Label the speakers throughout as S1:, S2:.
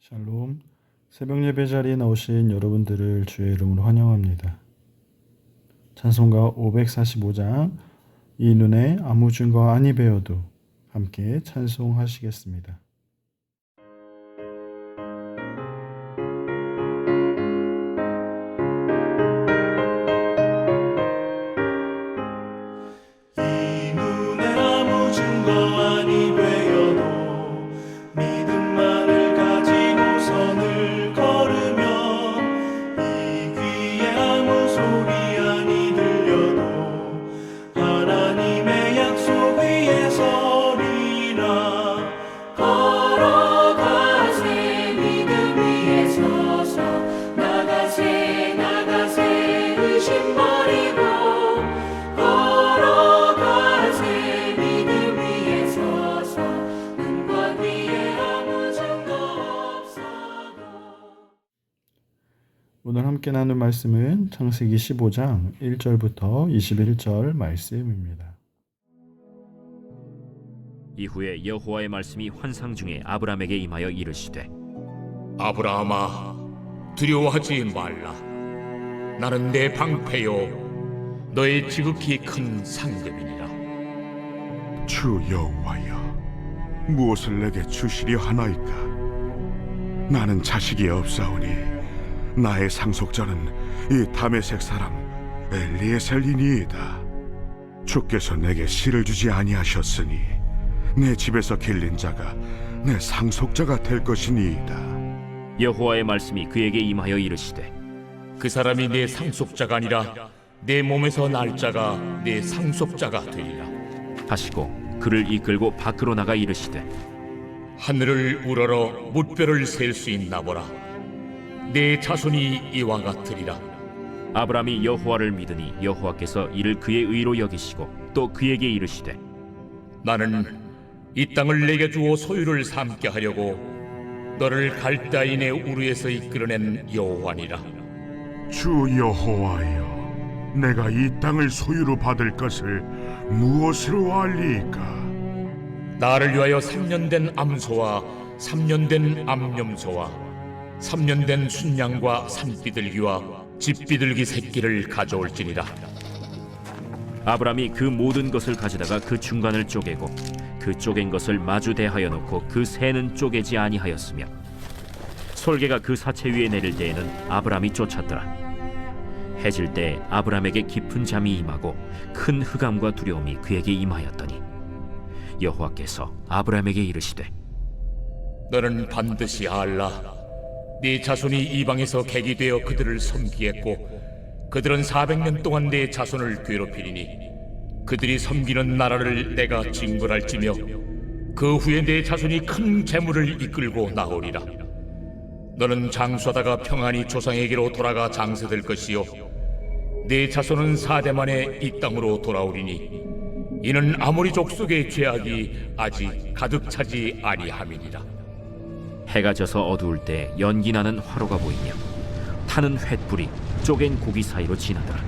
S1: 샬롬, 새벽 예배 자리에 나오신 여러분들을 주의 이름으로 환영합니다. 찬송가 545장 이 눈에 아무 증거 아니 배워도 함께 찬송하시겠습니다.
S2: 이 눈에 아무 증거 아니 되어도 믿음만을 가지고 선을 걸으면 이 귀에 아무 소리 아니 들려도 하나님의 약속 위에 서리라. 걸어가세 믿음 위에 서서 나가세 나가세 의심 버리고 걸어가세 믿음 위에 서서 눈과 귀에 아무 증거 없어도.
S1: 오늘 함께 나눌 말씀은 창세기 15장 1절부터 21절 말씀입니다.
S3: 이후에 여호와의 말씀이 환상 중에 아브람에게 임하여 이르시되
S4: 아브라함아, 두려워하지 말라. 나는 내 방패요 너의 지극히 큰 상급이니라.
S5: 주 여호와여, 무엇을 내게 주시려 하나이까? 나는 자식이 없사오니 나의 상속자는 이 다메섹 사람 엘리에셀이니이다. 주께서 내게 씨를 주지 아니하셨으니 내 집에서 길린 자가 내 상속자가 될 것이니이다.
S3: 여호와의 말씀이 그에게 임하여 이르시되
S4: 그 사람이 내 상속자가 아니라 내 몸에서 날 자가 내 상속자가 되리라.
S3: 하시고 그를 이끌고 밖으로 나가 이르시되
S4: 하늘을 우러러 무뼈를 셀 수 있나 보라. 내 자손이 이와 같으리라.
S3: 아브람이 여호와를 믿으니 여호와께서 이를 그의 의로 여기시고 또 그에게 이르시되
S4: 나는 이 땅을 내게 주어 소유를 삼게 하려고 너를 갈대아인의 우르에서 이끌어낸 여호와니라.
S5: 주 여호와여, 내가 이 땅을 소유로 받을 것을 무엇으로 알리이까?
S4: 나를 위하여 3년 된 암소와 3년 된 암염소와 3년 된 순양과 산비둘기와 집비둘기 새끼를 가져올지니라.
S3: 아브람이 그 모든 것을 가져다가 그 중간을 쪼개고 그 쪼갠 것을 마주 대하여 놓고 그 새는 쪼개지 아니하였으며 솔개가 그 사체 위에 내릴 때에는 아브람이 쫓았더라. 해질 때 아브람에게 깊은 잠이 임하고 큰 흑암과 두려움이 그에게 임하였더니 여호와께서 아브람에게 이르시되
S4: 너는 반드시 알라. 네 자손이 이방에서 객이 되어 그들을 섬기겠고 그들은 400년 동안 내 자손을 괴롭히리니 그들이 섬기는 나라를 내가 징벌할지며 그 후에 내 자손이 큰 재물을 이끌고 나오리라. 너는 장수하다가 평안히 조상에게로 돌아가 장세될 것이요 내 자손은 4대 만에 이 땅으로 돌아오리니 이는 아모리 족속의 죄악이 아직 가득 차지 아니함이니라.
S3: 해가 져서 어두울 때 연기 나는 화로가 보이며 타는 횃불이 쪼갠 고기 사이로 지나더라.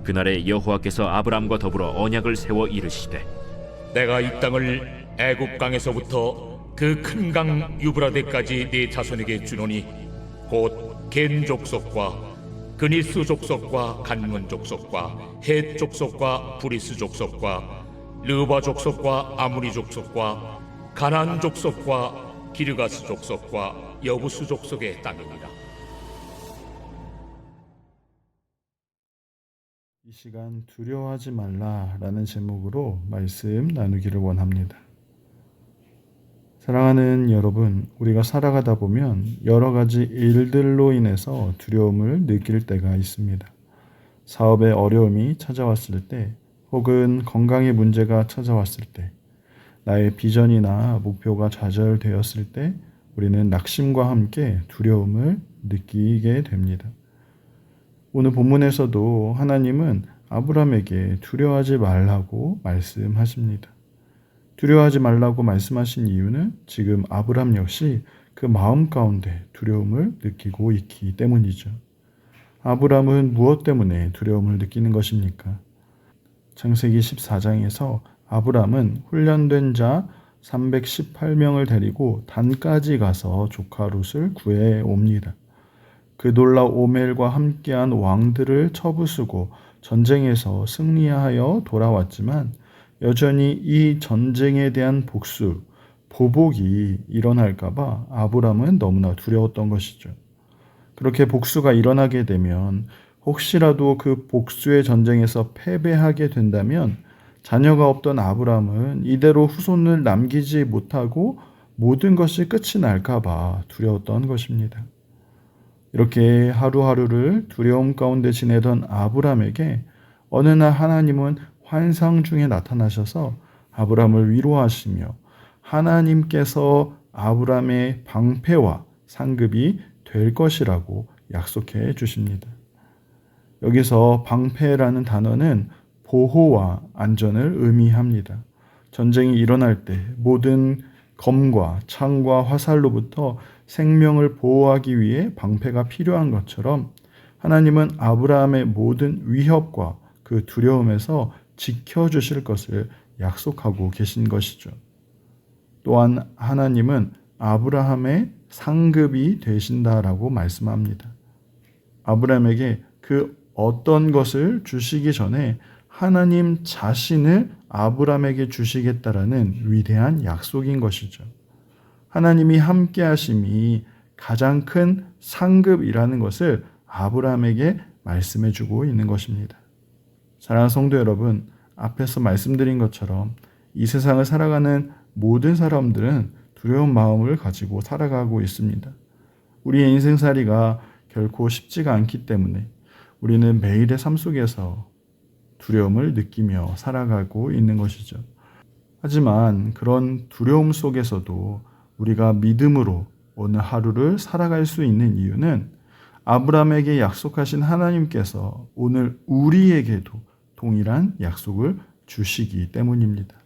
S3: 그날에 여호와께서 아브람과 더불어 언약을 세워 이르시되
S4: 내가 이 땅을 애굽 강에서부터 그 큰 강 유브라데까지 네 자손에게 주노니 곧 겐 족속과 그니스 족속과 간문 족속과 헷 족속과 브리스 족속과 르바 족속과 아무리 족속과 가나안 족속과 기르가스 족속과 여부스 족속의 땅이니라.
S1: 이 시간 두려워하지 말라라는 제목으로 말씀 나누기를 원합니다. 사랑하는 여러분, 우리가 살아가다 보면 여러 가지 일들로 인해서 두려움을 느낄 때가 있습니다. 사업에 어려움이 찾아왔을 때, 혹은 건강에 문제가 찾아왔을 때, 나의 비전이나 목표가 좌절되었을 때 우리는 낙심과 함께 두려움을 느끼게 됩니다. 오늘 본문에서도 하나님은 아브람에게 두려워하지 말라고 말씀하십니다. 두려워하지 말라고 말씀하신 이유는 지금 아브람 역시 그 마음 가운데 두려움을 느끼고 있기 때문이죠. 아브람은 무엇 때문에 두려움을 느끼는 것입니까? 창세기 14장에서 아브람은 훈련된 자 318명을 데리고 단까지 가서 조카 롯을 구해 옵니다. 그돌라 오멜과 함께한 왕들을 처부수고 전쟁에서 승리하여 돌아왔지만 여전히 이 전쟁에 대한 복수, 보복이 일어날까봐 아브람은 너무나 두려웠던 것이죠. 그렇게 복수가 일어나게 되면 혹시라도 그 복수의 전쟁에서 패배하게 된다면 자녀가 없던 아브람은 이대로 후손을 남기지 못하고 모든 것이 끝이 날까봐 두려웠던 것입니다. 이렇게 하루하루를 두려움 가운데 지내던 아브람에게 어느 날 하나님은 환상 중에 나타나셔서 아브람을 위로하시며 하나님께서 아브람의 방패와 상급이 될 것이라고 약속해 주십니다. 여기서 방패라는 단어는 보호와 안전을 의미합니다. 전쟁이 일어날 때 모든 검과 창과 화살로부터 생명을 보호하기 위해 방패가 필요한 것처럼 하나님은 아브라함의 모든 위협과 그 두려움에서 지켜주실 것을 약속하고 계신 것이죠. 또한 하나님은 아브라함의 상급이 되신다라고 말씀합니다. 아브라함에게 그 어떤 것을 주시기 전에 하나님 자신을 아브라함에게 주시겠다라는 위대한 약속인 것이죠. 하나님이 함께 하심이 가장 큰 상급이라는 것을 아브라함에게 말씀해 주고 있는 것입니다. 사랑하는 성도 여러분, 앞에서 말씀드린 것처럼 이 세상을 살아가는 모든 사람들은 두려운 마음을 가지고 살아가고 있습니다. 우리의 인생살이가 결코 쉽지가 않기 때문에 우리는 매일의 삶 속에서 두려움을 느끼며 살아가고 있는 것이죠. 하지만 그런 두려움 속에서도 우리가 믿음으로 오늘 하루를 살아갈 수 있는 이유는 아브라함에게 약속하신 하나님께서 오늘 우리에게도 동일한 약속을 주시기 때문입니다.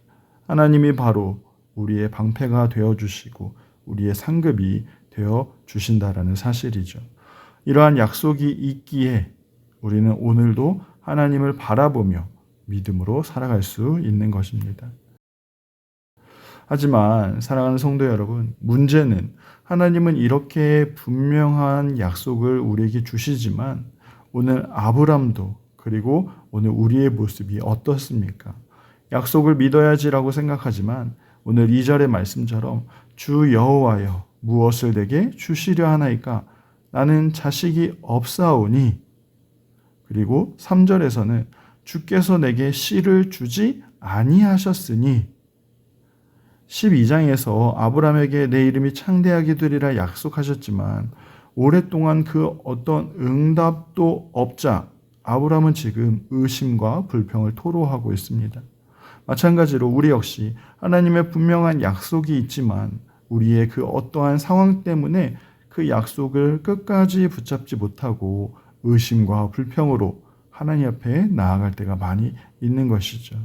S1: 하나님이 바로 우리의 방패가 되어주시고 우리의 상급이 되어주신다라는 사실이죠. 이러한 약속이 있기에 우리는 오늘도 하나님을 바라보며 믿음으로 살아갈 수 있는 것입니다. 하지만 사랑하는 성도 여러분, 문제는 하나님은 이렇게 분명한 약속을 우리에게 주시지만 오늘 아브람도 그리고 오늘 우리의 모습이 어떻습니까? 약속을 믿어야지라고 생각하지만 오늘 2절의 말씀처럼 주 여호와여 무엇을 내게 주시려 하나이까? 나는 자식이 없사오니. 그리고 3절에서는 주께서 내게 씨를 주지 아니하셨으니. 12장에서 아브라함에게 내 이름이 창대하게 되리라 약속하셨지만 오랫동안 그 어떤 응답도 없자 아브라함은 지금 의심과 불평을 토로하고 있습니다. 마찬가지로 우리 역시 하나님의 분명한 약속이 있지만 우리의 그 어떠한 상황 때문에 그 약속을 끝까지 붙잡지 못하고 의심과 불평으로 하나님 앞에 나아갈 때가 많이 있는 것이죠.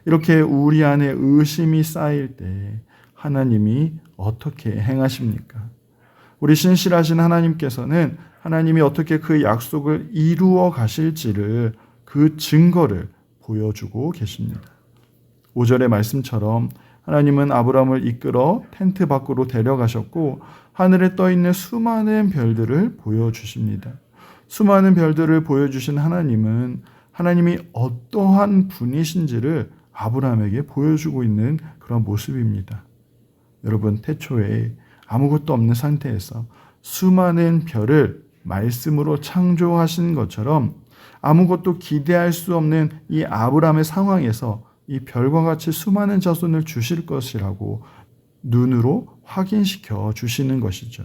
S1: 이렇게 우리 안에 의심이 쌓일 때 하나님이 어떻게 행하십니까? 우리 신실하신 하나님께서는 하나님이 어떻게 그 약속을 이루어 가실지를 그 증거를 보여주고 계십니다. 5절의 말씀처럼 하나님은 아브라함을 이끌어 텐트 밖으로 데려가셨고 하늘에 떠있는 수많은 별들을 보여주십니다. 수많은 별들을 보여주신 하나님은 하나님이 어떠한 분이신지를 아브라함에게 보여주고 있는 그런 모습입니다. 여러분, 태초에 아무것도 없는 상태에서 수많은 별을 말씀으로 창조하신 것처럼 아무것도 기대할 수 없는 이 아브라함의 상황에서 이 별과 같이 수많은 자손을 주실 것이라고 눈으로 확인시켜 주시는 것이죠.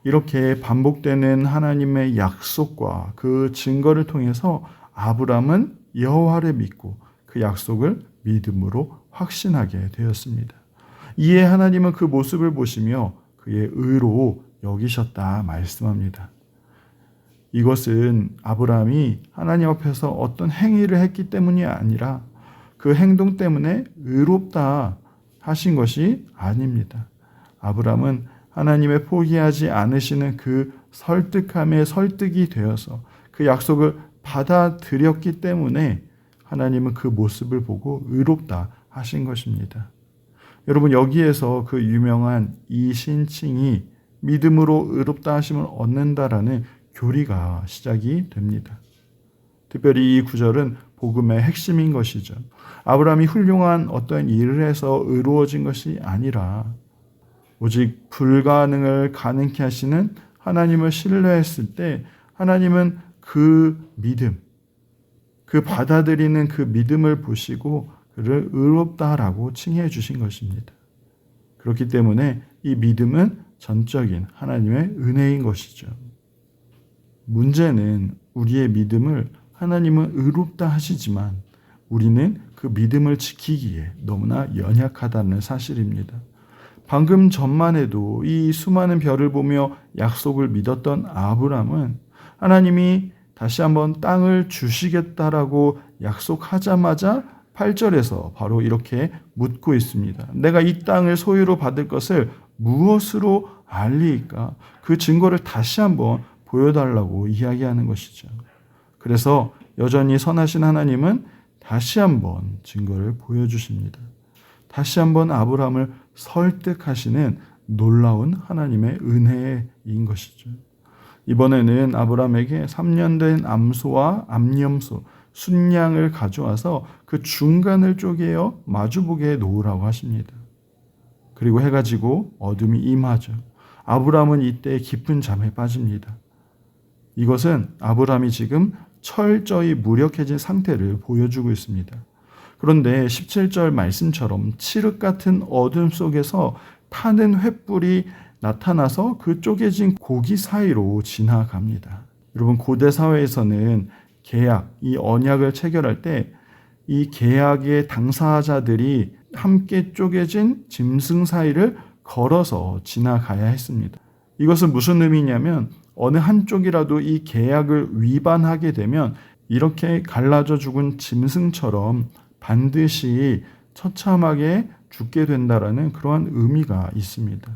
S1: 이렇게 반복되는 하나님의 약속과 그 증거를 통해서 아브라함은 여호와를 믿고 그 약속을 믿음으로 확신하게 되었습니다. 이에 하나님은 그 모습을 보시며 그의 의로 여기셨다 말씀합니다. 이것은 아브라함이 하나님 앞에서 어떤 행위를 했기 때문이 아니라 그 행동 때문에 의롭다 하신 것이 아닙니다. 아브라함은 하나님의 포기하지 않으시는 그 설득함에 설득이 되어서 그 약속을 받아들였기 때문에 하나님은 그 모습을 보고 의롭다 하신 것입니다. 여러분, 여기에서 그 유명한 이신칭이 믿음으로 의롭다 하심을 얻는다라는 교리가 시작이 됩니다. 특별히 이 구절은 복음의 핵심인 것이죠. 아브라함이 훌륭한 어떤 일을 해서 의로워진 것이 아니라 오직 불가능을 가능케 하시는 하나님을 신뢰했을 때 하나님은 그 믿음, 그 받아들이는 그 믿음을 보시고 그를 의롭다라고 칭해 주신 것입니다. 그렇기 때문에 이 믿음은 전적인 하나님의 은혜인 것이죠. 문제는 우리의 믿음을 하나님은 의롭다 하시지만 우리는 그 믿음을 지키기에 너무나 연약하다는 사실입니다. 방금 전만 해도 이 수많은 별을 보며 약속을 믿었던 아브람은 하나님이 다시 한번 땅을 주시겠다라고 약속하자마자 8절에서 바로 이렇게 묻고 있습니다. 내가 이 땅을 소유로 받을 것을 무엇으로 알리까? 그 증거를 다시 한번 보여달라고 이야기하는 것이죠. 그래서 여전히 선하신 하나님은 다시 한번 증거를 보여주십니다. 다시 한번 아브라함을 설득하시는 놀라운 하나님의 은혜인 것이죠. 이번에는 아브라함에게 3년 된 암소와 암염소, 순양을 가져와서 그 중간을 쪼개어 마주보게 놓으라고 하십니다. 그리고 해가 지고 어둠이 임하죠. 아브라함은 이때 깊은 잠에 빠집니다. 이것은 아브라함이 지금 철저히 무력해진 상태를 보여주고 있습니다. 그런데 17절 말씀처럼 칠흑 같은 어둠 속에서 타는 횃불이 나타나서 그 쪼개진 고기 사이로 지나갑니다. 여러분, 고대 사회에서는 계약, 이 언약을 체결할 때 이 계약의 당사자들이 함께 쪼개진 짐승 사이를 걸어서 지나가야 했습니다. 이것은 무슨 의미냐면 어느 한쪽이라도 이 계약을 위반하게 되면 이렇게 갈라져 죽은 짐승처럼 반드시 처참하게 죽게 된다라는 그러한 의미가 있습니다.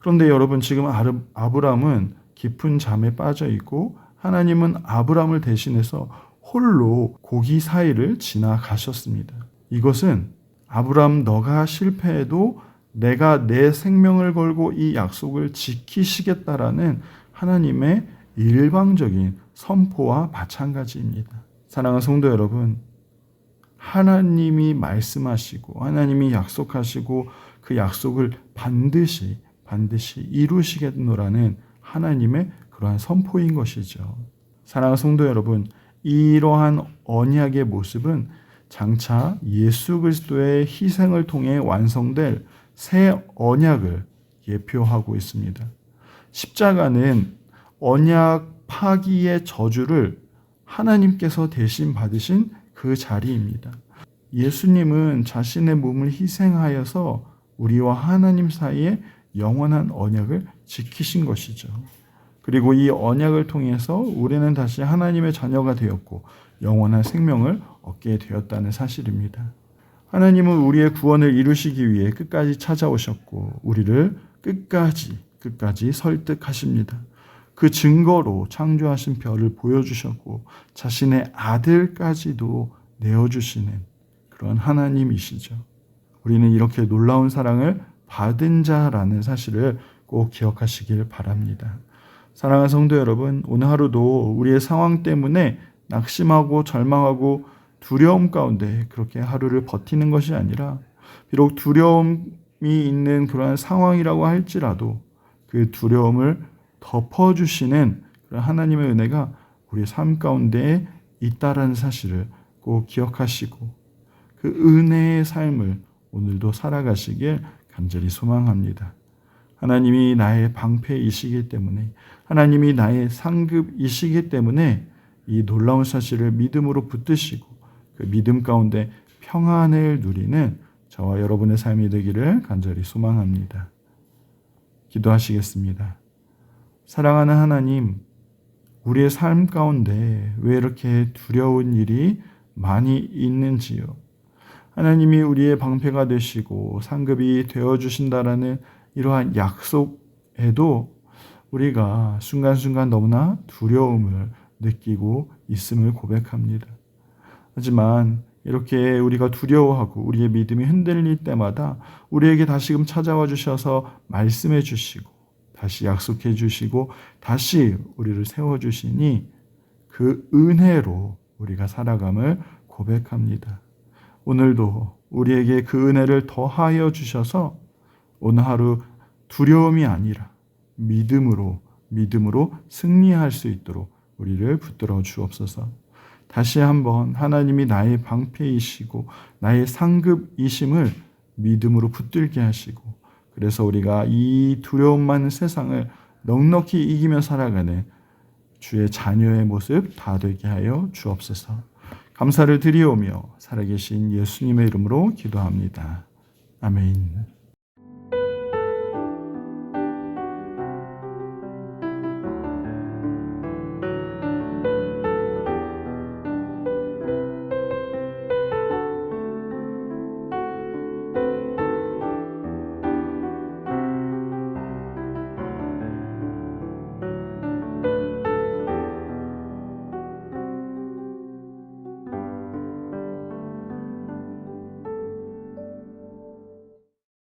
S1: 그런데 여러분, 지금 아브람은 깊은 잠에 빠져 있고 하나님은 아브람을 대신해서 홀로 고기 사이를 지나가셨습니다. 이것은 아브람, 너가 실패해도 내가 내 생명을 걸고 이 약속을 지키시겠다라는 하나님의 일방적인 선포와 마찬가지입니다. 사랑하는 성도 여러분, 하나님이 말씀하시고 하나님이 약속하시고 그 약속을 반드시 이루시겠노라는 하나님의 그러한 선포인 것이죠. 사랑하는 성도 여러분, 이러한 언약의 모습은 장차 예수 그리스도의 희생을 통해 완성될 새 언약을 예표하고 있습니다. 십자가는 언약 파기의 저주를 하나님께서 대신 받으신 그 자리입니다. 예수님은 자신의 몸을 희생하여서 우리와 하나님 사이에 영원한 언약을 지키신 것이죠. 그리고 이 언약을 통해서 우리는 다시 하나님의 자녀가 되었고 영원한 생명을 얻게 되었다는 사실입니다. 하나님은 우리의 구원을 이루시기 위해 끝까지 찾아오셨고 우리를 끝까지 설득하십니다. 그 증거로 창조하신 별을 보여주셨고 자신의 아들까지도 내어주시는 그런 하나님이시죠. 우리는 이렇게 놀라운 사랑을 받은 자라는 사실을 꼭 기억하시길 바랍니다. 사랑하는 성도 여러분, 오늘 하루도 우리의 상황 때문에 낙심하고 절망하고 두려움 가운데 그렇게 하루를 버티는 것이 아니라 비록 두려움이 있는 그러한 상황이라고 할지라도 그 두려움을 덮어주시는 그런 하나님의 은혜가 우리의 삶 가운데 있다라는 사실을 꼭 기억하시고 그 은혜의 삶을 오늘도 살아가시길 간절히 소망합니다. 하나님이 나의 방패이시기 때문에 하나님이 나의 상급이시기 때문에 이 놀라운 사실을 믿음으로 붙드시고 그 믿음 가운데 평안을 누리는 저와 여러분의 삶이 되기를 간절히 소망합니다. 기도하시겠습니다. 사랑하는 하나님, 우리의 삶 가운데 왜 이렇게 두려운 일이 많이 있는지요? 하나님이 우리의 방패가 되시고 상급이 되어주신다라는 이러한 약속에도 우리가 순간순간 너무나 두려움을 느끼고 있음을 고백합니다. 하지만 이렇게 우리가 두려워하고 우리의 믿음이 흔들릴 때마다 우리에게 다시금 찾아와 주셔서 말씀해 주시고 다시 약속해 주시고 다시 우리를 세워 주시니 그 은혜로 우리가 살아감을 고백합니다. 오늘도 우리에게 그 은혜를 더하여 주셔서 오늘 하루 두려움이 아니라 믿음으로 승리할 수 있도록 우리를 붙들어 주옵소서. 다시 한번 하나님이 나의 방패이시고 나의 상급이심을 믿음으로 붙들게 하시고 그래서 우리가 이 두려움 많은 세상을 넉넉히 이기며 살아가는 주의 자녀의 모습 다 되게 하여 주옵소서. 감사를 드리오며 살아계신 예수님의 이름으로 기도합니다. 아멘.